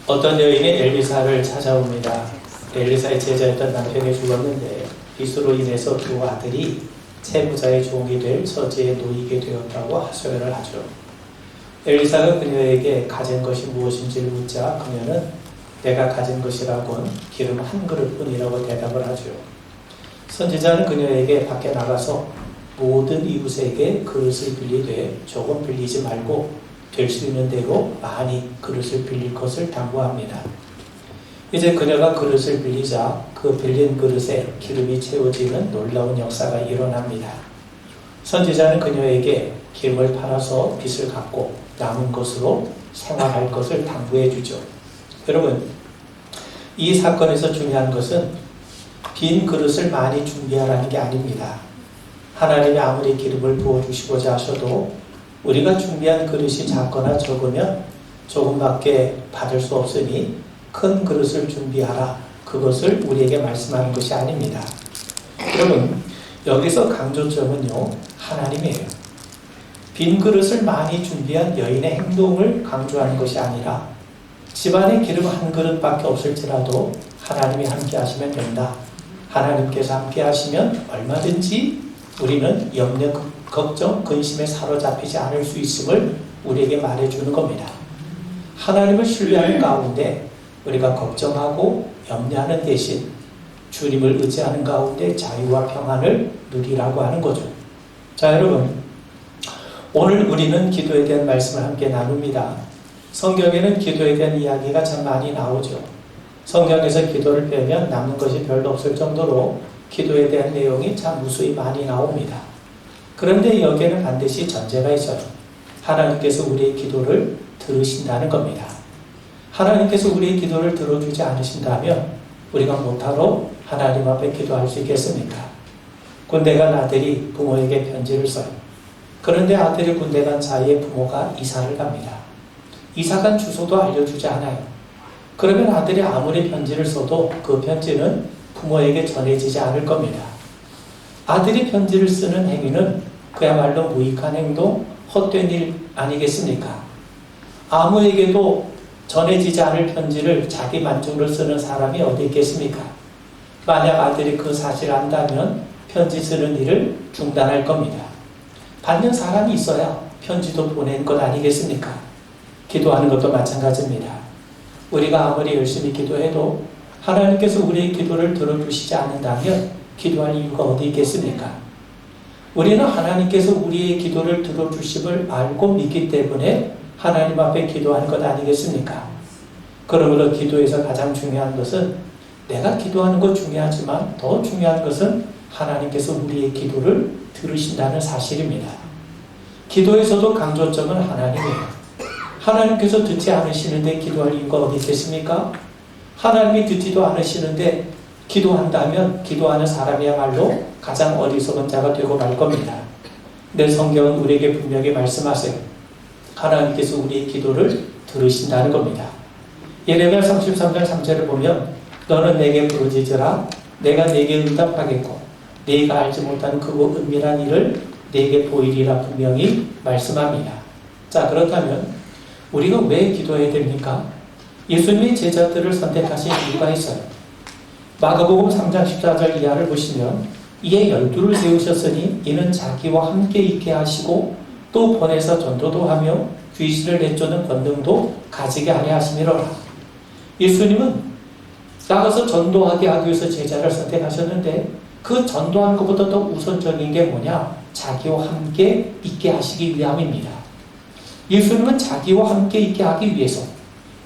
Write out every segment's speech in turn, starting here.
어떤 여인이 엘리사를 찾아옵니다. 엘리사의 제자였던 남편이 죽었는데 빚으로 인해서 두 아들이 채무자의 종이 될 처지에 놓이게 되었다고 하소연을 하죠. 엘리사가 그녀에게 가진 것이 무엇인지를 묻자 그녀는 내가 가진 것이라곤 기름 한 그릇뿐이라고 대답을 하죠. 선지자는 그녀에게 밖에 나가서 모든 이웃에게 그릇을 빌리되 조금 빌리지 말고 될 수 있는 대로 많이 그릇을 빌릴 것을 당부합니다. 이제 그녀가 그릇을 빌리자 그 빌린 그릇에 기름이 채워지는 놀라운 역사가 일어납니다. 선지자는 그녀에게 기름을 팔아서 빚을 갚고 남은 것으로 생활할 것을 당부해 주죠. 여러분, 이 사건에서 중요한 것은 빈 그릇을 많이 준비하라는 게 아닙니다. 하나님이 아무리 기름을 부어주시고자 하셔도 우리가 준비한 그릇이 작거나 적으면 조금밖에 받을 수 없으니 큰 그릇을 준비하라. 그것을 우리에게 말씀하는 것이 아닙니다. 여러분, 여기서 강조점은요, 하나님이에요. 빈 그릇을 많이 준비한 여인의 행동을 강조하는 것이 아니라 집안에 기름 한 그릇밖에 없을지라도 하나님이 함께 하시면 된다. 하나님께서 함께 하시면 얼마든지 우리는 염려, 걱정, 근심에 사로잡히지 않을 수 있음을 우리에게 말해주는 겁니다. 하나님을 신뢰하는 가운데 우리가 걱정하고 염려하는 대신 주님을 의지하는 가운데 자유와 평안을 누리라고 하는 거죠. 자, 여러분, 오늘 우리는 기도에 대한 말씀을 함께 나눕니다. 성경에는 기도에 대한 이야기가 참 많이 나오죠. 성경에서 기도를 빼면 남는 것이 별로 없을 정도로 기도에 대한 내용이 참 무수히 많이 나옵니다. 그런데 여기에는 반드시 전제가 있어요. 하나님께서 우리의 기도를 들으신다는 겁니다. 하나님께서 우리의 기도를 들어주지 않으신다면 우리가 못하러 하나님 앞에 기도할 수 있겠습니까? 군대 간 아들이 부모에게 편지를 써요. 그런데 아들이 군대 간 사이에 부모가 이사를 갑니다. 이사 간 주소도 알려주지 않아요. 그러면 아들이 아무리 편지를 써도 그 편지는 부모에게 전해지지 않을 겁니다. 아들이 편지를 쓰는 행위는 그야말로 무익한 행동, 헛된 일 아니겠습니까? 아무에게도 전해지지 않을 편지를 자기 만족을 쓰는 사람이 어디 있겠습니까? 만약 아들이 그 사실을 안다면 편지 쓰는 일을 중단할 겁니다. 받는 사람이 있어야 편지도 보낸 것 아니겠습니까? 기도하는 것도 마찬가지입니다. 우리가 아무리 열심히 기도해도 하나님께서 우리의 기도를 들어주시지 않는다면 기도할 이유가 어디 있겠습니까? 우리는 하나님께서 우리의 기도를 들어주심을 알고 믿기 때문에 하나님 앞에 기도하는 것 아니겠습니까? 그러므로 기도에서 가장 중요한 것은 내가 기도하는 것 중요하지만 더 중요한 것은 하나님께서 우리의 기도를 들으신다는 사실입니다. 기도에서도 강조점은 하나님이에요. 하나님께서 듣지 않으시는데 기도할 이유가 어디 있겠습니까? 하나님이 듣지도 않으시는데 기도한다면 기도하는 사람이야말로 가장 어리석은 자가 되고 말 겁니다. 근데 성경은 우리에게 분명히 말씀하세요. 하나님께서 우리의 기도를 들으신다는 겁니다. 예레미야 33장 3절을 보면 너는 내게 부르짖으라 내가 내게 응답하겠고 네가 알지 못하는 크고 은밀한 일을 네게 보이리라 분명히 말씀합니다. 자, 그렇다면 우리가 왜 기도해야 됩니까? 예수님이 제자들을 선택하신 이유가 있어요. 마가복음 3장 14절 이하를 보시면 이에 12를 세우셨으니 이는 자기와 함께 있게 하시고 또 보내서 전도도 하며 귀신을 내쫓는 권능도 가지게 하려 하심이로라. 예수님은 나가서 전도하게 하기 위해서 제자를 선택하셨는데 그 전도하는 것보다 더 우선적인 게 뭐냐? 자기와 함께 있게 하시기 위함입니다. 예수님은 자기와 함께 있게 하기 위해서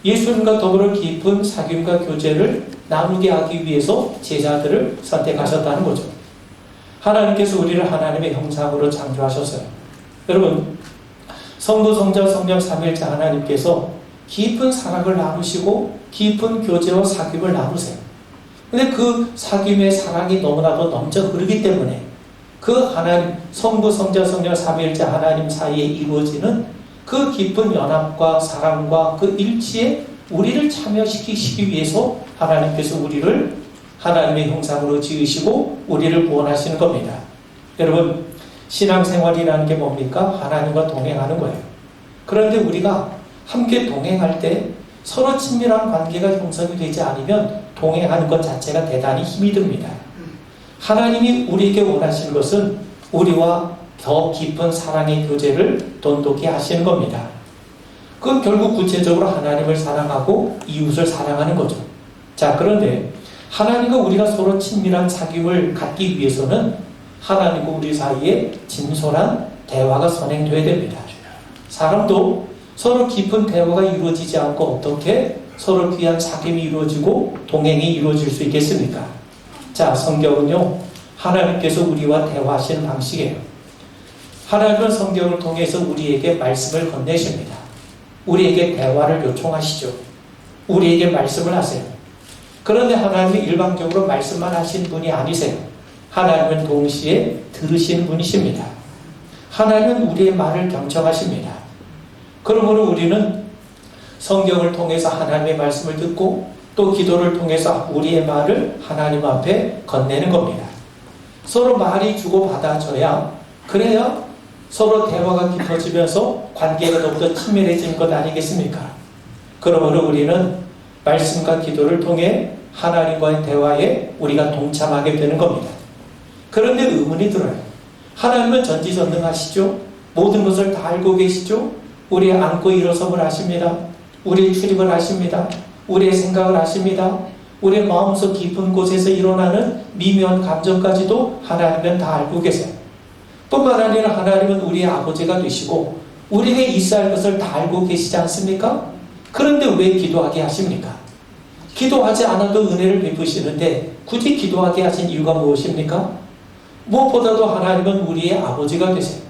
예수님과 더불어 깊은 사귐과 교제를 나누게 하기 위해서 제자들을 선택하셨다는 거죠. 하나님께서 우리를 하나님의 형상으로 창조하셨어요. 여러분, 성부, 성자, 성령 삼위일체 하나님께서 깊은 사랑을 나누시고 깊은 교제와 사귐을 나누세요. 근데 그 사귐의 사랑이 너무나도 넘쳐 흐르기 때문에 그 하나님, 성부, 성자, 성령 삼위일체 하나님 사이에 이루어지는 그 깊은 연합과 사랑과 그 일치에 우리를 참여시키시기 위해서 하나님께서 우리를 하나님의 형상으로 지으시고 우리를 구원하시는 겁니다. 여러분, 신앙생활이라는 게 뭡니까? 하나님과 동행하는 거예요. 그런데 우리가 함께 동행할 때 서로 친밀한 관계가 형성이 되지 않으면 동행하는 것 자체가 대단히 힘이 듭니다. 하나님이 우리에게 원하시는 것은 우리와 더 깊은 사랑의 교제를 돈독히 하시는 겁니다. 그건 결국 구체적으로 하나님을 사랑하고 이웃을 사랑하는 거죠. 자, 그런데 하나님과 우리가 서로 친밀한 사귐을 갖기 위해서는 하나님과 우리 사이에 진솔한 대화가 선행되어야 됩니다. 사람도 서로 깊은 대화가 이루어지지 않고 어떻게 서로 귀한 사귐이 이루어지고 동행이 이루어질 수 있겠습니까? 자, 성경은요, 하나님께서 우리와 대화하시는 방식이에요. 하나님은 성경을 통해서 우리에게 말씀을 건네십니다. 우리에게 대화를 요청하시죠. 우리에게 말씀을 하세요. 그런데 하나님은 일방적으로 말씀만 하신 분이 아니세요. 하나님은 동시에 들으시는 분이십니다. 하나님은 우리의 말을 경청하십니다. 그러므로 우리는 성경을 통해서 하나님의 말씀을 듣고 또 기도를 통해서 우리의 말을 하나님 앞에 건네는 겁니다. 서로 말이 주고받아져야, 그래야 서로 대화가 깊어지면서 관계가 더욱더 친밀해지는 것 아니겠습니까? 그러므로 우리는 말씀과 기도를 통해 하나님과의 대화에 우리가 동참하게 되는 겁니다. 그런데 의문이 들어요. 하나님은 전지전능하시죠? 모든 것을 다 알고 계시죠? 우리의 앉고 일어섬을 아십니다. 우리의 출입을 아십니다. 우리의 생각을 아십니다. 우리의 마음속 깊은 곳에서 일어나는 미묘한 감정까지도 하나님은 다 알고 계세요. 뿐만 아니라 하나님은 우리의 아버지가 되시고 우리에게 있어야 할 것을 다 알고 계시지 않습니까? 그런데 왜 기도하게 하십니까? 기도하지 않아도 은혜를 베푸시는데 굳이 기도하게 하신 이유가 무엇입니까? 무엇보다도 하나님은 우리의 아버지가 되세요.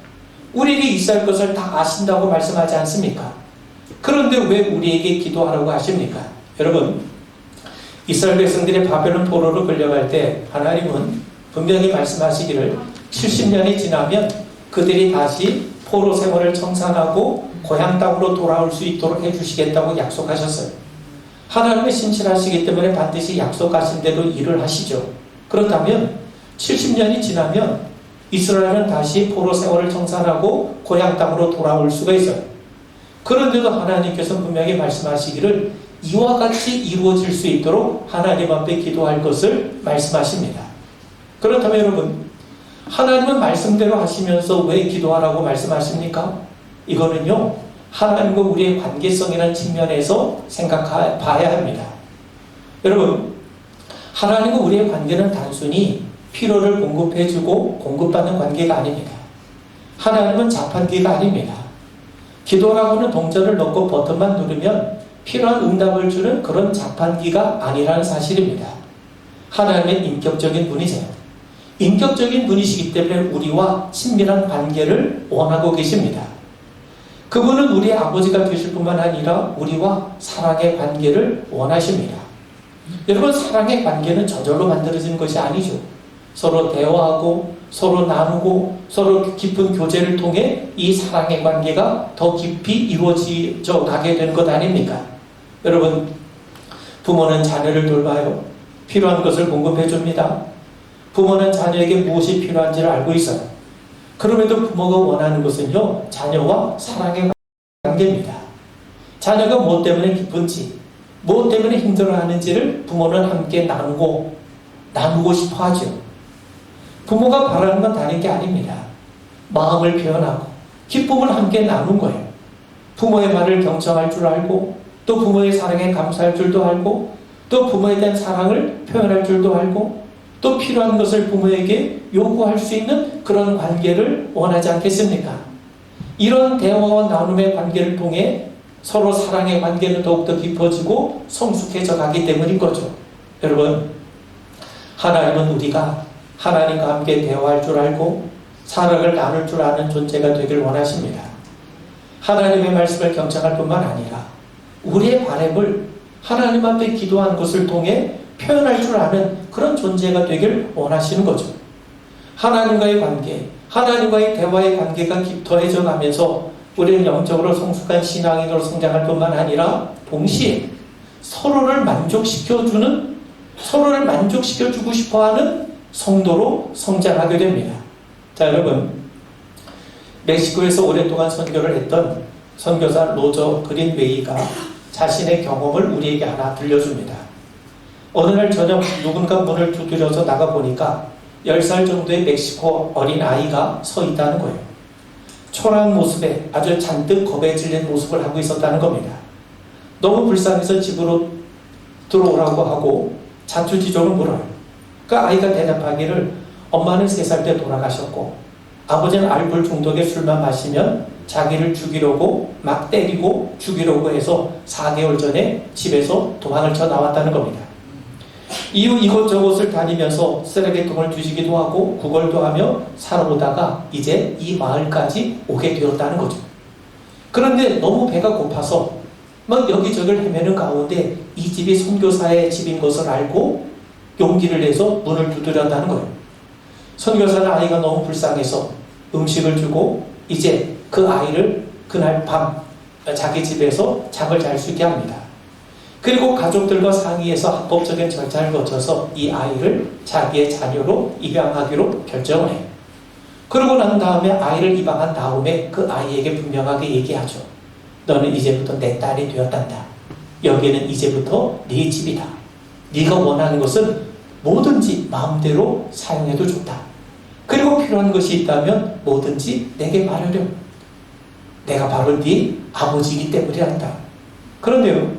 우리에게 있어야 할 것을 다 아신다고 말씀하지 않습니까? 그런데 왜 우리에게 기도하라고 하십니까? 여러분, 이스라엘 백성들의 바벨론 포로로 끌려갈 때 하나님은 분명히 말씀하시기를 70년이 지나면 그들이 다시 포로 생활을 청산하고 고향 땅으로 돌아올 수 있도록 해주시겠다고 약속하셨어요. 하나님은 신실하시기 때문에 반드시 약속하신 대로 일을 하시죠. 그렇다면 70년이 지나면 이스라엘은 다시 포로 생활을 청산하고 고향 땅으로 돌아올 수가 있어요. 그런데도 하나님께서 분명히 말씀하시기를 이와 같이 이루어질 수 있도록 하나님 앞에 기도할 것을 말씀하십니다. 그렇다면 여러분, 하나님은 말씀대로 하시면서 왜 기도하라고 말씀하십니까? 이거는요, 하나님과 우리의 관계성이라는 측면에서 봐야 합니다. 여러분, 하나님과 우리의 관계는 단순히 필요를 공급해주고 공급받는 관계가 아닙니다. 하나님은 자판기가 아닙니다. 기도라고는 동전을 넣고 버튼만 누르면 필요한 응답을 주는 그런 자판기가 아니라는 사실입니다. 하나님은 인격적인 분이세요. 인격적인 분이시기 때문에 우리와 친밀한 관계를 원하고 계십니다. 그분은 우리의 아버지가 되실 뿐만 아니라 우리와 사랑의 관계를 원하십니다. 여러분, 사랑의 관계는 저절로 만들어지는 것이 아니죠. 서로 대화하고 서로 나누고 서로 깊은 교제를 통해 이 사랑의 관계가 더 깊이 이루어져 가게 되는 것 아닙니까? 여러분, 부모는 자녀를 돌봐요. 필요한 것을 공급해 줍니다. 부모는 자녀에게 무엇이 필요한지를 알고 있어요. 그럼에도 부모가 원하는 것은요, 자녀와 사랑의 관계입니다. 자녀가 무엇 때문에 기쁜지, 무엇 때문에 힘들어하는지를 부모는 함께 나누고 싶어 하죠. 부모가 바라는 건 다른 게 아닙니다. 마음을 표현하고 기쁨을 함께 나눈 거예요. 부모의 말을 경청할 줄 알고 또 부모의 사랑에 감사할 줄도 알고 또 부모에 대한 사랑을 표현할 줄도 알고 또 필요한 것을 부모에게 요구할 수 있는 그런 관계를 원하지 않겠습니까? 이런 대화와 나눔의 관계를 통해 서로 사랑의 관계는 더욱더 깊어지고 성숙해져 가기 때문인 거죠. 여러분, 하나님은 우리가 하나님과 함께 대화할 줄 알고 사랑을 나눌 줄 아는 존재가 되길 원하십니다. 하나님의 말씀을 경청할 뿐만 아니라 우리의 바람을 하나님 앞에 기도한 것을 통해 표현할 줄 아는 그런 존재가 되길 원하시는 거죠. 하나님과의 관계, 하나님과의 대화의 관계가 더해져 가면서 우리는 영적으로 성숙한 신앙인으로 성장할 뿐만 아니라 동시에 서로를 만족시켜주고 싶어하는 성도로 성장하게 됩니다. 자, 여러분, 멕시코에서 오랫동안 선교를 했던 선교사 로저 그린웨이가 자신의 경험을 우리에게 하나 들려줍니다. 어느 날 저녁 누군가 문을 두드려서 나가보니까 10살 정도의 멕시코 어린 아이가 서 있다는 거예요. 초라한 모습에 아주 잔뜩 겁에 질린 모습을 하고 있었다는 겁니다. 너무 불쌍해서 집으로 들어오라고 하고 자초지종을 물어요. 그 아이가 대답하기를 엄마는 3살 때 돌아가셨고 아버지는 알코올 중독에 술만 마시면 자기를 죽이려고 막 때리고 죽이려고 해서 4개월 전에 집에서 도망을 쳐 나왔다는 겁니다. 이후 이곳저곳을 다니면서 쓰레기통을 뒤지기도 하고 구걸도 하며 살아오다가 이제 이 마을까지 오게 되었다는 거죠. 그런데 너무 배가 고파서 막 여기저기를 헤매는 가운데 이 집이 선교사의 집인 것을 알고 용기를 내서 문을 두드렸다는 거예요. 선교사는 아이가 너무 불쌍해서 음식을 주고 이제 그 아이를 그날 밤 자기 집에서 잠을 잘 수 있게 합니다. 그리고 가족들과 상의해서 합법적인 절차를 거쳐서 이 아이를 자기의 자녀로 입양하기로 결정을 해요. 그러고 난 다음에 아이를 입양한 다음에 그 아이에게 분명하게 얘기하죠. 너는 이제부터 내 딸이 되었단다. 여기는 이제부터 네 집이다. 네가 원하는 것은 뭐든지 마음대로 사용해도 좋다. 그리고 필요한 것이 있다면 뭐든지 내게 말하렴. 내가 바로 네 아버지이기 때문이란다. 그런데요,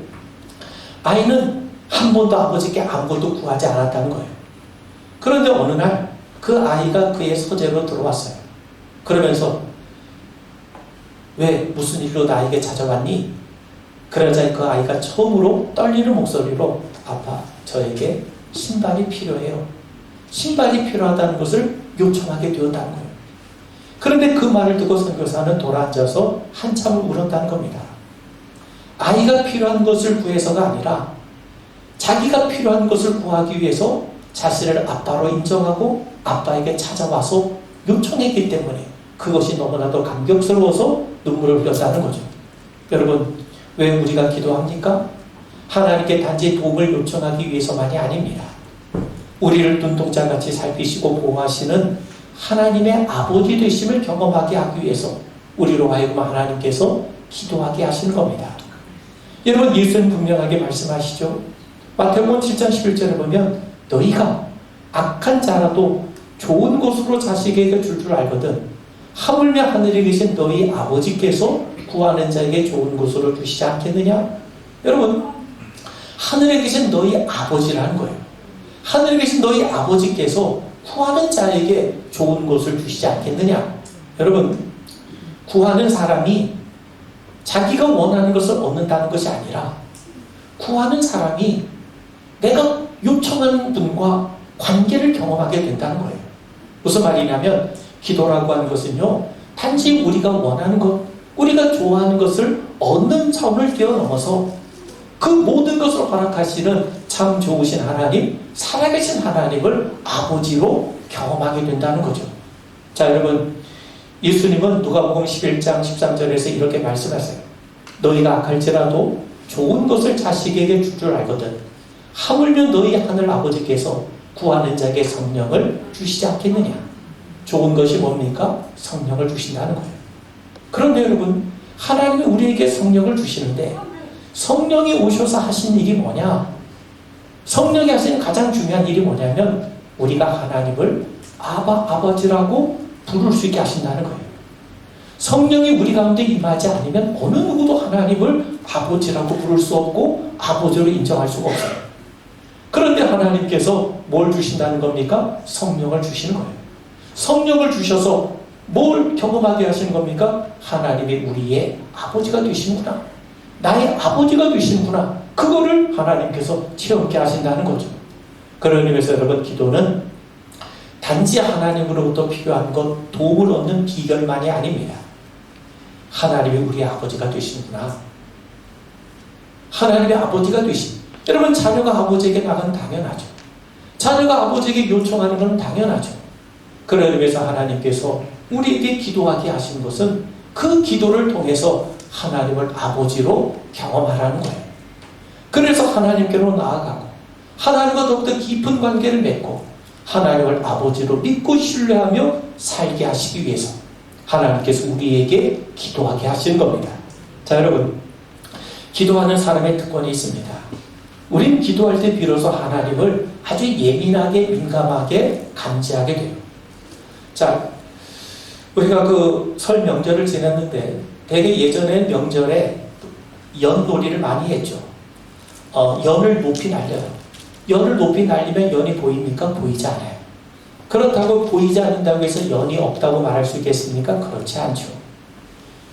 아이는 한 번도 아버지께 아무것도 구하지 않았다는 거예요. 그런데 어느 날 그 아이가 그의 서재로 들어왔어요. 그러면서 왜 무슨 일로 나에게 찾아왔니? 그러자 그 아이가 처음으로 떨리는 목소리로 아빠, 저에게 신발이 필요해요. 신발이 필요하다는 것을 요청하게 되었다는 거예요. 그런데 그 말을 듣고 선교사는 돌아앉아서 한참을 울었다는 겁니다. 아이가 필요한 것을 구해서가 아니라 자기가 필요한 것을 구하기 위해서 자신을 아빠로 인정하고 아빠에게 찾아와서 요청했기 때문에 그것이 너무나도 감격스러워서 눈물을 흘렸다는 거죠. 여러분, 왜 우리가 기도합니까? 하나님께 단지 도움을 요청하기 위해서만이 아닙니다. 우리를 눈동자같이 살피시고 보호하시는 하나님의 아버지 되심을 경험하게 하기 위해서 우리로 하여금 하나님께서 기도하게 하시는 겁니다. 여러분, 예수는 분명하게 말씀하시죠. 마태복음 7장 11절에 보면 너희가 악한 자라도 좋은 것으로 자식에게 줄 줄 알거든 하물며 하늘에 계신 너희 아버지께서 구하는 자에게 좋은 것으로 주시지 않겠느냐? 여러분, 하늘에 계신 너희 아버지라는 거예요. 하늘에 계신 너희 아버지께서 구하는 자에게 좋은 것을 주시지 않겠느냐? 여러분, 구하는 사람이 자기가 원하는 것을 얻는다는 것이 아니라 구하는 사람이 내가 요청하는 분과 관계를 경험하게 된다는 거예요. 무슨 말이냐면 기도라고 하는 것은요, 단지 우리가 원하는 것, 우리가 좋아하는 것을 얻는 차원을 뛰어넘어서 그 모든 것을 허락하시는 참 좋으신 하나님, 살아계신 하나님을 아버지로 경험하게 된다는 거죠. 자, 여러분, 예수님은 누가복음 11장 13절에서 이렇게 말씀하세요. 너희가 악할지라도 좋은 것을 자식에게 줄 줄 알거든 하물며 너희 하늘 아버지께서 구하는 자에게 성령을 주시지 않겠느냐. 좋은 것이 뭡니까? 성령을 주신다는 거예요. 그런데 여러분, 하나님이 우리에게 성령을 주시는데 성령이 오셔서 하신 일이 뭐냐? 성령이 하신 가장 중요한 일이 뭐냐면 우리가 하나님을 아버지라고 부를 수 있게 하신다는 거예요. 성령이 우리 가운데 임하지 않으면 어느 누구도 하나님을 아버지라고 부를 수 없고 아버지로 인정할 수가 없어요. 그런데 하나님께서 뭘 주신다는 겁니까? 성령을 주시는 거예요. 성령을 주셔서 뭘 경험하게 하시는 겁니까? 하나님이 우리의 아버지가 되시는구나. 나의 아버지가 되시는구나. 그거를 하나님께서 체험케 하신다는 거죠. 그런 의미에서 여러분, 기도는 단지 하나님으로부터 필요한 것, 도움을 얻는 비결만이 아닙니다. 하나님이 우리의 아버지가 되시는구나. 하나님의 아버지가 되신. 여러분, 자녀가 아버지에게 나가는 당연하죠. 자녀가 아버지에게 요청하는 건 당연하죠. 그런 의미에서 하나님께서 우리에게 기도하게 하신 것은 그 기도를 통해서 하나님을 아버지로 경험하라는 거예요. 그래서 하나님께로 나아가고 하나님과 더욱더 깊은 관계를 맺고 하나님을 아버지로 믿고 신뢰하며 살게 하시기 위해서 하나님께서 우리에게 기도하게 하시는 겁니다. 자, 여러분, 기도하는 사람의 특권이 있습니다. 우린 기도할 때 비로소 하나님을 아주 예민하게 민감하게 감지하게 돼요. 자, 우리가 그 설 명절을 지냈는데 되게 예전에 명절에 연놀이를 많이 했죠. 연을 높이 날려요. 연을 높이 날리면 연이 보입니까? 보이지 않아요. 그렇다고 보이지 않는다고 해서 연이 없다고 말할 수 있겠습니까? 그렇지 않죠.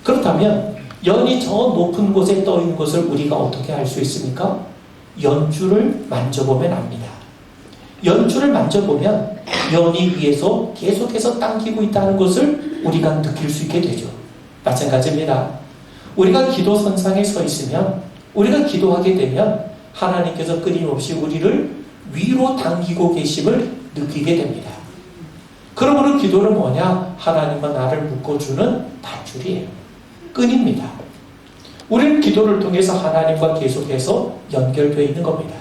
그렇다면 연이 저 높은 곳에 떠 있는 것을 우리가 어떻게 알 수 있습니까? 연줄을 만져보면 압니다. 연줄을 만져보면 연이 위에서 계속해서 당기고 있다는 것을 우리가 느낄 수 있게 되죠. 마찬가지입니다. 우리가 기도 선상에 서 있으면, 우리가 기도하게 되면 하나님께서 끊임없이 우리를 위로 당기고 계심을 느끼게 됩니다. 그러므로 기도는 뭐냐? 하나님과 나를 묶어주는 밧줄이에요. 끈입니다. 우리는 기도를 통해서 하나님과 계속해서 연결되어 있는 겁니다.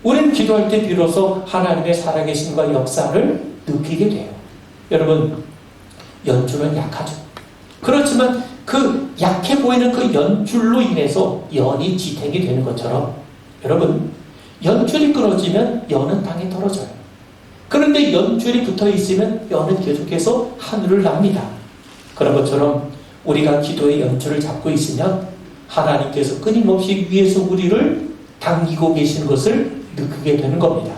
우리는 기도할 때 비로소 하나님의 살아계심과 역사를 느끼게 돼요. 여러분, 연줄은 약하죠. 그렇지만 그 약해 보이는 그 연줄로 인해서 연이 지탱이 되는 것처럼, 여러분, 연줄이 끊어지면 연은 땅에 떨어져요. 그런데 연줄이 붙어 있으면 연은 계속해서 하늘을 납니다. 그런 것처럼 우리가 기도의 연줄을 잡고 있으면 하나님께서 끊임없이 위에서 우리를 당기고 계신 것을 느끼게 되는 겁니다.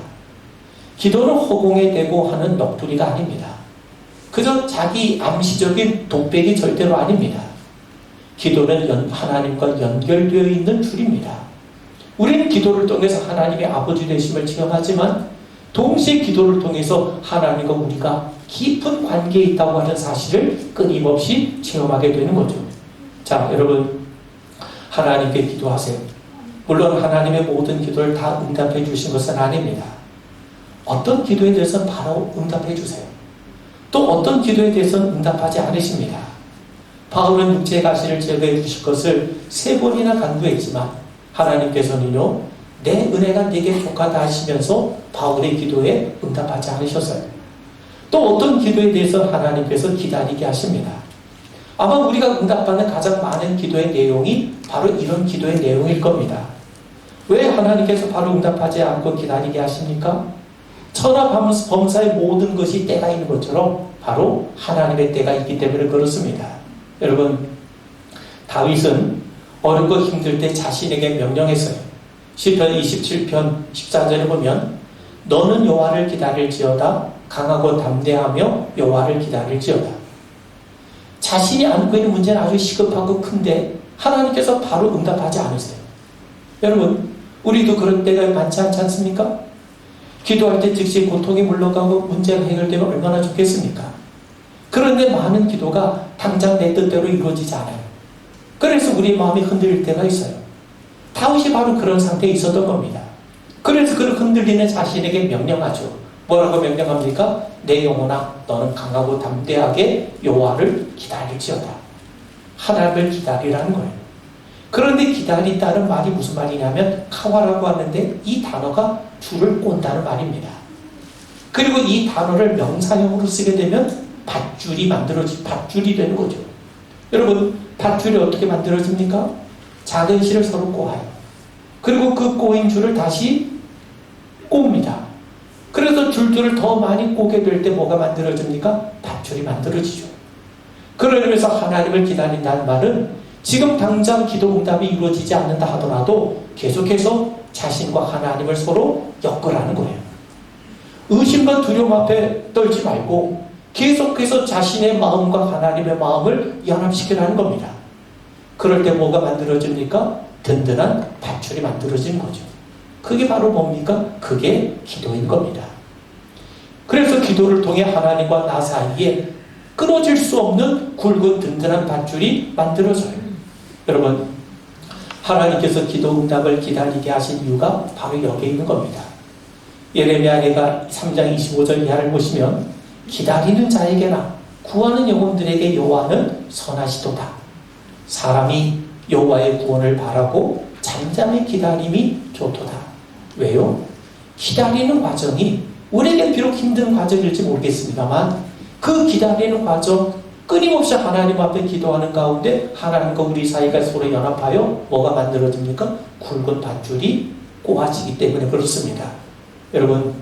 기도는 허공에 대고 하는 넋두리가 아닙니다. 그저 자기 암시적인 독백이 절대로 아닙니다. 기도는 하나님과 연결되어 있는 줄입니다. 우리는 기도를 통해서 하나님의 아버지 되심을 체험하지만 동시에 기도를 통해서 하나님과 우리가 깊은 관계에 있다고 하는 사실을 끊임없이 체험하게 되는 거죠. 자, 여러분, 하나님께 기도하세요. 물론 하나님의 모든 기도를 다 응답해 주신 것은 아닙니다. 어떤 기도에 대해서는 바로 응답해 주세요. 또 어떤 기도에 대해서는 응답하지 않으십니다. 바울은 육체의 가시를 제거해 주실 것을 3번이나 강조했지만 하나님께서는요, 내 은혜가 네게 족하다 하시면서 바울의 기도에 응답하지 않으셨어요. 또 어떤 기도에 대해서 하나님께서 기다리게 하십니다. 아마 우리가 응답받는 가장 많은 기도의 내용이 바로 이런 기도의 내용일 겁니다. 왜 하나님께서 바로 응답하지 않고 기다리게 하십니까? 천하 범사의 모든 것이 때가 있는 것처럼 바로 하나님의 때가 있기 때문에 그렇습니다. 여러분, 다윗은 어렵고 힘들 때 자신에게 명령했어요. 시편 27편 14절에 보면 너는 여호와를 기다릴지어다 강하고 담대하며 여호와를 기다릴지어다. 자신이 안고 있는 문제는 아주 시급하고 큰데 하나님께서 바로 응답하지 않으세요. 여러분, 우리도 그런 때가 많지 않지 않습니까? 기도할 때 즉시 고통이 물러가고 문제가 해결되면 얼마나 좋겠습니까? 그런데 많은 기도가 당장 내 뜻대로 이루어지지 않아요. 그래서 우리 마음이 흔들릴 때가 있어요. 다윗이 바로 그런 상태에 있었던 겁니다. 그래서 그를 흔들리는 자신에게 명령하죠. 뭐라고 명령합니까? 내 영혼아, 너는 강하고 담대하게 여호와를 기다릴지어다. 하나님을 기다리라는 거예요. 그런데 기다린다는 말이 무슨 말이냐면 카와라고 하는데 이 단어가 줄을 꼰다는 말입니다. 그리고 이 단어를 명사형으로 쓰게 되면 밧줄이 밧줄이 되는 거죠. 여러분, 밧줄이 어떻게 만들어집니까? 작은 실을 서로 꼬아요. 그리고 그 꼬인 줄을 다시 꼽니다. 그래서 줄들을 더 많이 꼬게 될 때 뭐가 만들어집니까? 밧줄이 만들어지죠. 그러면서 하나님을 기다린다는 말은 지금 당장 기도 응답이 이루어지지 않는다 하더라도 계속해서 자신과 하나님을 서로 엮으라는 거예요. 의심과 두려움 앞에 떨지 말고 계속해서 자신의 마음과 하나님의 마음을 연합시키라는 겁니다. 그럴 때 뭐가 만들어집니까? 든든한 밧줄이 만들어지는 거죠. 그게 바로 뭡니까? 그게 기도인 겁니다. 그래서 기도를 통해 하나님과 나 사이에 끊어질 수 없는 굵은 든든한 밧줄이 만들어져요. 여러분, 하나님께서 기도 응답을 기다리게 하신 이유가 바로 여기에 있는 겁니다. 예레미야가 3장 25절 이하를 보시면 기다리는 자에게나 구하는 영혼들에게 여호와는 선하시도다. 사람이 여호와의 구원을 바라고 잠잠히 기다림이 좋도다. 왜요? 기다리는 과정이 우리에게 비록 힘든 과정일지 모르겠습니다만 그 기다리는 과정, 끊임없이 하나님 앞에 기도하는 가운데 하나님과 우리 사이가 서로 연합하여 뭐가 만들어집니까? 굵은 밧줄이 꼬아지기 때문에 그렇습니다. 여러분,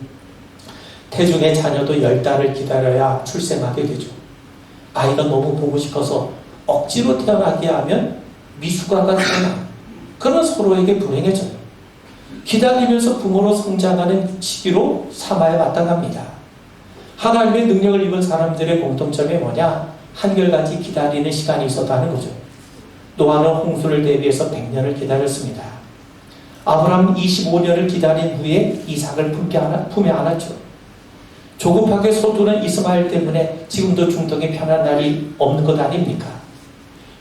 태중의 자녀도 10달을 기다려야 출생하게 되죠. 아이가 너무 보고 싶어서 억지로 태어나게 하면 미숙아가 태어나. 그런 서로에게 불행해져요. 기다리면서 부모로 성장하는 시기로 삼아야 마땅합니다. 하나님의 능력을 입은 사람들의 공통점이 뭐냐? 한결같이 기다리는 시간이 있었다는 거죠. 노아는 홍수를 대비해서 100년을 기다렸습니다. 아브라함 25년을 기다린 후에 이삭을 품에 안았죠. 조급하게 서두른 이스마엘 때문에 지금도 중동에 편한 날이 없는 것 아닙니까?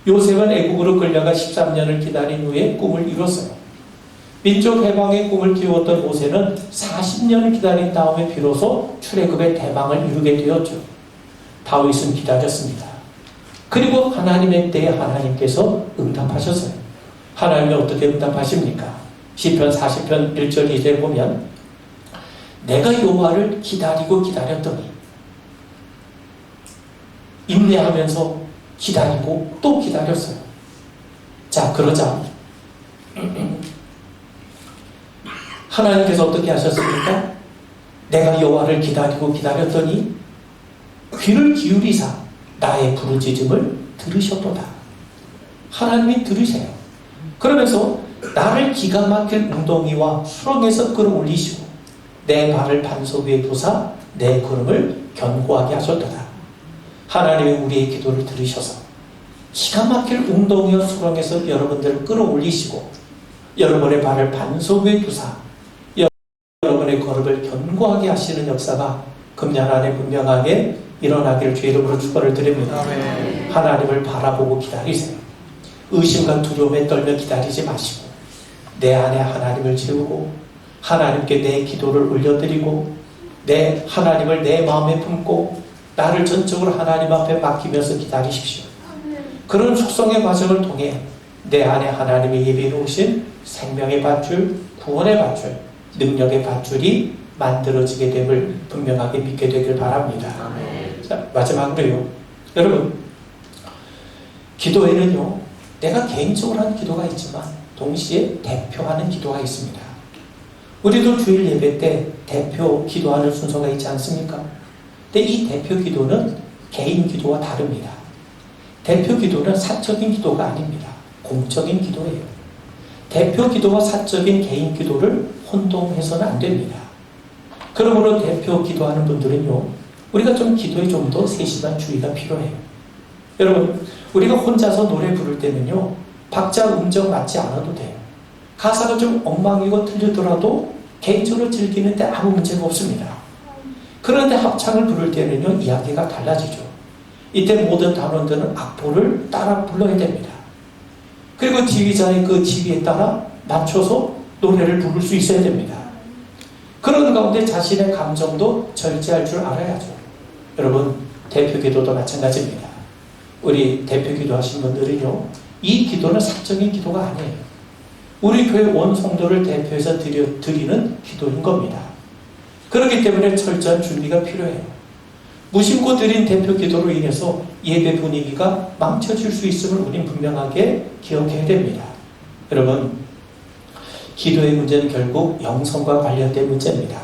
요셉은 애국으로 끌려가 13년을 기다린 후에 꿈을 이뤘어요. 민족 해방의 꿈을 키웠던 모세는 40년을 기다린 다음에 비로소 출애굽의 대방을 이루게 되었죠. 다윗은 기다렸습니다. 그리고 하나님의 때에 하나님께서 응답하셨어요. 하나님이 어떻게 응답하십니까? 시편 40편 1절 2절에 보면 내가 여호와를 기다리고 기다렸더니 인내하면서 기다리고 또 기다렸어요. 자, 그러자 하나님께서 어떻게 하셨습니까? 내가 여호와를 기다리고 기다렸더니 귀를 기울이사 나의 부르짖음을 들으셨도다. 하나님이 들으세요. 그러면서 나를 기가 막힐 웅덩이와 수렁에서 끌어올리시고 내 발을 반석 위에 두사 내 걸음을 견고하게 하셨도다. 하나님이 우리의 기도를 들으셔서 기가 막힐 웅덩이와 수렁에서 여러분들을 끌어올리시고 여러분의 발을 반석 위에 두사 여러분의 걸음을 견고하게 하시는 역사가 금년 안에 분명하게 일어나기를 주의 이름으로 축원을 드립니다. 아멘. 하나님을 바라보고 기다리세요. 의심과 두려움에 떨며 기다리지 마시고 내 안에 하나님을 채우고 하나님께 내 기도를 올려드리고 내 하나님을 내 마음에 품고 나를 전적으로 하나님 앞에 맡기면서 기다리십시오. 그런 숙성의 과정을 통해 내 안에 하나님이 예비해 놓으신 생명의 밧줄, 구원의 밧줄, 능력의 밧줄이 만들어지게 됨을 분명하게 믿게 되길 바랍니다. 자, 마지막으로요. 여러분, 기도에는요, 내가 개인적으로 하는 기도가 있지만 동시에 대표하는 기도가 있습니다. 우리도 주일 예배 때 대표 기도하는 순서가 있지 않습니까? 근데 이 대표 기도는 개인 기도와 다릅니다. 대표 기도는 사적인 기도가 아닙니다. 공적인 기도예요. 대표 기도와 사적인 개인 기도를 혼동해서는 안 됩니다. 그러므로 대표 기도하는 분들은요, 우리가 좀 기도에 좀 더 세심한 주의가 필요해요. 여러분, 우리가 혼자서 노래 부를 때는요, 박자 음정 맞지 않아도 돼요. 가사가 좀 엉망이고 틀리더라도 개인적으로 즐기는데 아무 문제가 없습니다. 그런데 합창을 부를 때는요, 이야기가 달라지죠. 이때 모든 단원들은 악보를 따라 불러야 됩니다. 그리고 지휘자의 그 지휘에 따라 맞춰서 노래를 부를 수 있어야 됩니다. 그런 가운데 자신의 감정도 절제할 줄 알아야죠. 여러분, 대표 기도도 마찬가지입니다. 우리 대표 기도 하신 분들은요, 이 기도는 사적인 기도가 아니에요. 우리 교회 온 성도를 대표해서 드리는 기도인 겁니다. 그렇기 때문에 철저한 준비가 필요해요. 무심코 드린 대표 기도로 인해서 예배 분위기가 망쳐질 수 있음을 우린 분명하게 기억해야 됩니다. 여러분, 기도의 문제는 결국 영성과 관련된 문제입니다.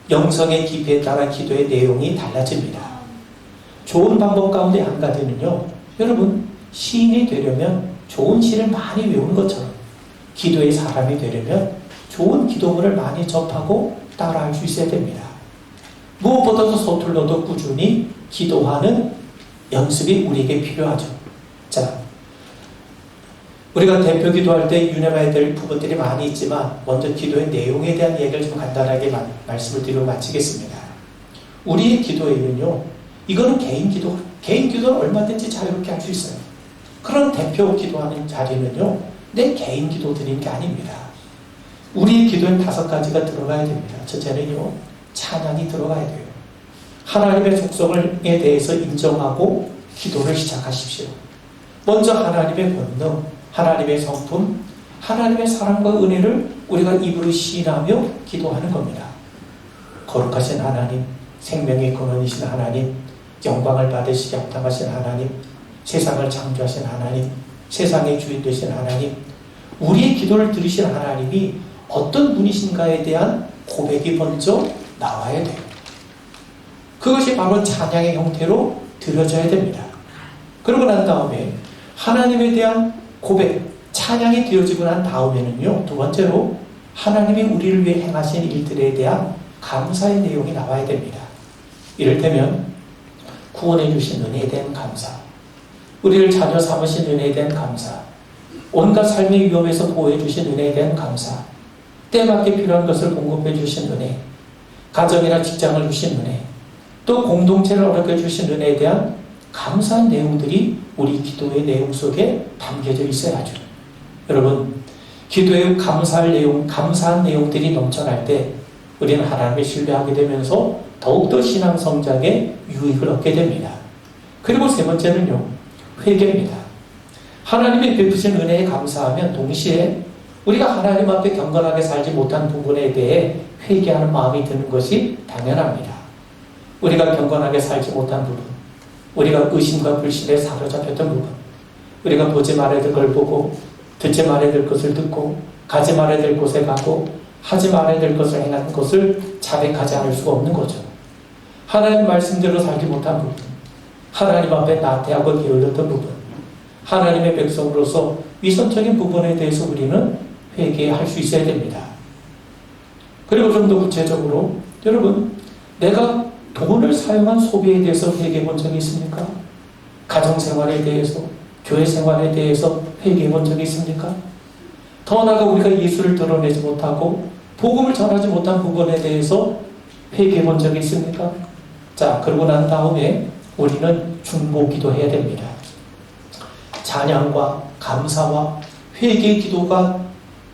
영성의 깊이에 따라 기도의 내용이 달라집니다. 좋은 방법 가운데 한 가지는요, 여러분, 시인이 되려면 좋은 시를 많이 외우는 것처럼 기도의 사람이 되려면 좋은 기도문을 많이 접하고 따라할 수 있어야 됩니다. 무엇보다도 서툴러도 꾸준히 기도하는 연습이 우리에게 필요하죠. 자, 우리가 대표 기도할 때 유념해야 될 부분들이 많이 있지만 먼저 기도의 내용에 대한 얘기를 좀 간단하게 말씀을 드리고 마치겠습니다. 우리의 기도에는요, 이거는 개인 기도는 얼마든지 자유롭게 할 수 있어요. 그런 대표 기도하는 자리는요, 내 개인 기도 드리는 게 아닙니다. 우리의 기도엔 5가지가 들어가야 됩니다. 첫째는요, 찬양이 들어가야 돼요. 하나님의 속성에 대해서 인정하고 기도를 시작하십시오. 먼저 하나님의 권능, 하나님의 성품, 하나님의 사랑과 은혜를 우리가 입으로 시인하며 기도하는 겁니다. 거룩하신 하나님, 생명의 근원이신 하나님, 영광을 받으시게 합당하신 하나님, 세상을 창조하신 하나님, 세상의 주인 되신 하나님, 우리의 기도를 들으신 하나님이 어떤 분이신가에 대한 고백이 먼저 나와야 돼요. 그것이 바로 찬양의 형태로 드려져야 됩니다. 그러고 난 다음에 하나님에 대한 고백, 찬양이 되어지고 난 다음에는요, 두 번째로 하나님이 우리를 위해 행하신 일들에 대한 감사의 내용이 나와야 됩니다. 이를테면 구원해 주신 은혜에 대한 감사, 우리를 자녀 삼으신 은혜에 대한 감사, 온갖 삶의 위험에서 보호해 주신 은혜에 대한 감사, 때맞게 필요한 것을 공급해 주신 은혜, 가정이나 직장을 주신 은혜, 또 공동체를 허락해 주신 은혜에 대한 감사한 내용들이 우리 기도의 내용 속에 담겨져 있어야죠. 여러분, 기도에 감사한 내용들이 넘쳐날 때 우리는 하나님을 신뢰하게 되면서 더욱더 신앙 성장에 유익을 얻게 됩니다. 그리고 세 번째는요, 회개입니다. 하나님이 베푸신 은혜에 감사하면 동시에 우리가 하나님 앞에 경건하게 살지 못한 부분에 대해 회개하는 마음이 드는 것이 당연합니다. 우리가 경건하게 살지 못한 부분, 우리가 의심과 불신에 사로잡혔던 부분, 우리가 보지 말아야 될 걸 보고 듣지 말아야 될 것을 듣고 가지 말아야 될 곳에 가고 하지 말아야 될 것을 행하는 것을 자백하지 않을 수가 없는 거죠. 하나님 말씀대로 살지 못한 부분, 하나님 앞에 나태하고 게을렀던 부분, 하나님의 백성으로서 위선적인 부분에 대해서 우리는 회개할 수 있어야 됩니다. 그리고 좀 더 구체적으로, 여러분, 내가 돈을 사용한 소비에 대해서 회개해 본 적이 있습니까? 가정생활에 대해서, 교회 생활에 대해서 회개해 본 적이 있습니까? 더 나아가 우리가 예수를 드러내지 못하고 복음을 전하지 못한 부분에 대해서 회개해 본 적이 있습니까? 자, 그러고 난 다음에 우리는 중보기도 해야 됩니다. 찬양과 감사와 회개의 기도가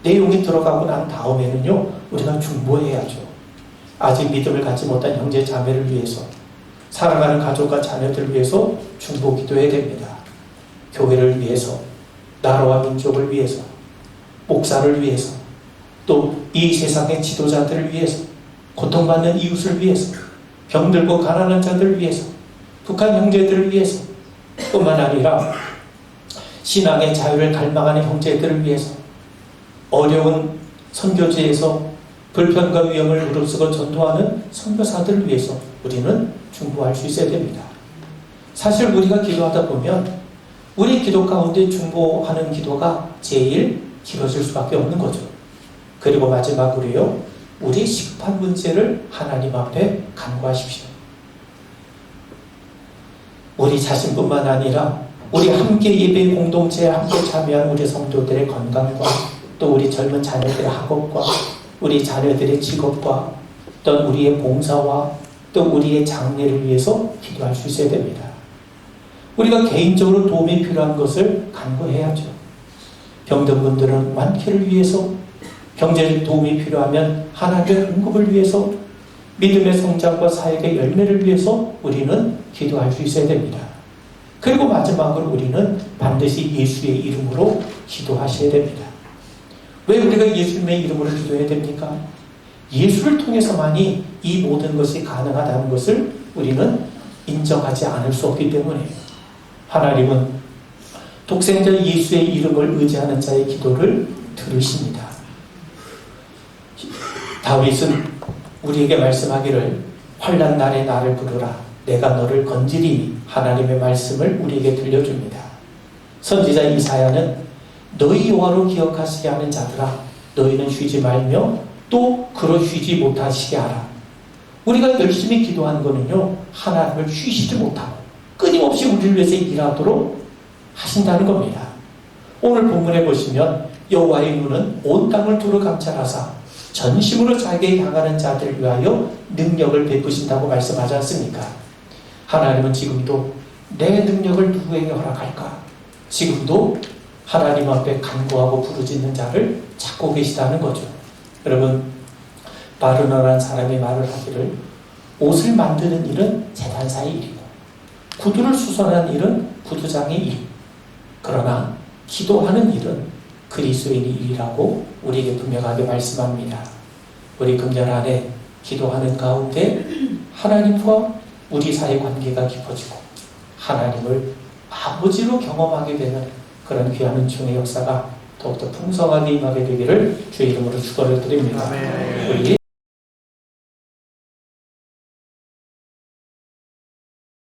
내용이 들어가고 난 다음에는요, 우리가 중보해야죠. 아직 믿음을 갖지 못한 형제 자매를 위해서, 살아가는 가족과 자녀들을 위해서 중보기도해야 됩니다. 교회를 위해서, 나라와 민족을 위해서, 목사를 위해서, 또 이 세상의 지도자들을 위해서, 고통받는 이웃을 위해서, 병들고 가난한 자들을 위해서, 북한 형제들을 위해서, 뿐만 아니라 신앙의 자유를 갈망하는 형제들을 위해서, 어려운 선교지에서 불편과 위험을 무릅쓰고 전도하는 선교사들을 위해서 우리는 중보할 수 있어야 됩니다. 사실 우리가 기도하다 보면 우리 기도 가운데 중보하는 기도가 제일 길어질 수밖에 없는 거죠. 그리고 마지막으로요, 우리 식판 문제를 하나님 앞에 간구하십시오. 우리 자신뿐만 아니라 우리 함께 예배 공동체에 함께 참여한 우리 성도들의 건강과 또 우리 젊은 자녀들의 학업과 우리 자녀들의 직업과 또 우리의 봉사와 또 우리의 장래를 위해서 기도할 수 있어야 됩니다. 우리가 개인적으로 도움이 필요한 것을 간구해야죠. 병든 분들은 완쾌를 위해서, 경제적 도움이 필요하면 하나님의 응급을 위해서, 믿음의 성장과 사역의 열매를 위해서 우리는 기도할 수 있어야 됩니다. 그리고 마지막으로 우리는 반드시 예수의 이름으로 기도하셔야 됩니다. 왜 우리가 예수님의 이름으로 기도해야 됩니까? 예수를 통해서만이 이 모든 것이 가능하다는 것을 우리는 인정하지 않을 수 없기 때문에 하나님은 독생자 예수의 이름을 의지하는 자의 기도를 들으십니다. 다윗은 우리에게 말씀하기를 환난 날에 나를 부르라 내가 너를 건지리니 하나님의 말씀을 우리에게 들려줍니다. 선지자 이사야는 너희 여호와로 기억하시게 하는 자들아 너희는 쉬지 말며 또 그로 쉬지 못하시게 하라. 우리가 열심히 기도한 거는요, 하나님을 쉬시지 못하고 끊임없이 우리를 위해서 일하도록 하신다는 겁니다. 오늘 본문에 보시면 여호와의 눈은 온 땅을 두루 감찰하사 전심으로 자기에게 향하는 자들을 위하여 능력을 베푸신다고 말씀하지 않습니까? 하나님은 지금도 내 능력을 누구에게 허락할까? 지금도 하나님 앞에 간구하고 부르짖는 자를 찾고 계시다는 거죠. 여러분, 바르너라는 사람이 말을 하기를 옷을 만드는 일은 재단사의 일이고 구두를 수선하는 일은 구두장의 일, 그러나 기도하는 일은 그리스도인의 일이라고 우리에게 분명하게 말씀합니다. 우리 금년 안에 기도하는 가운데 하나님과 우리 사이 관계가 깊어지고 하나님을 아버지로 경험하게 되는 그런 귀한 은총의 역사가 더욱더 풍성하게 임하게 되기를 주의 이름으로 축원을 드립니다. 아멘. 우리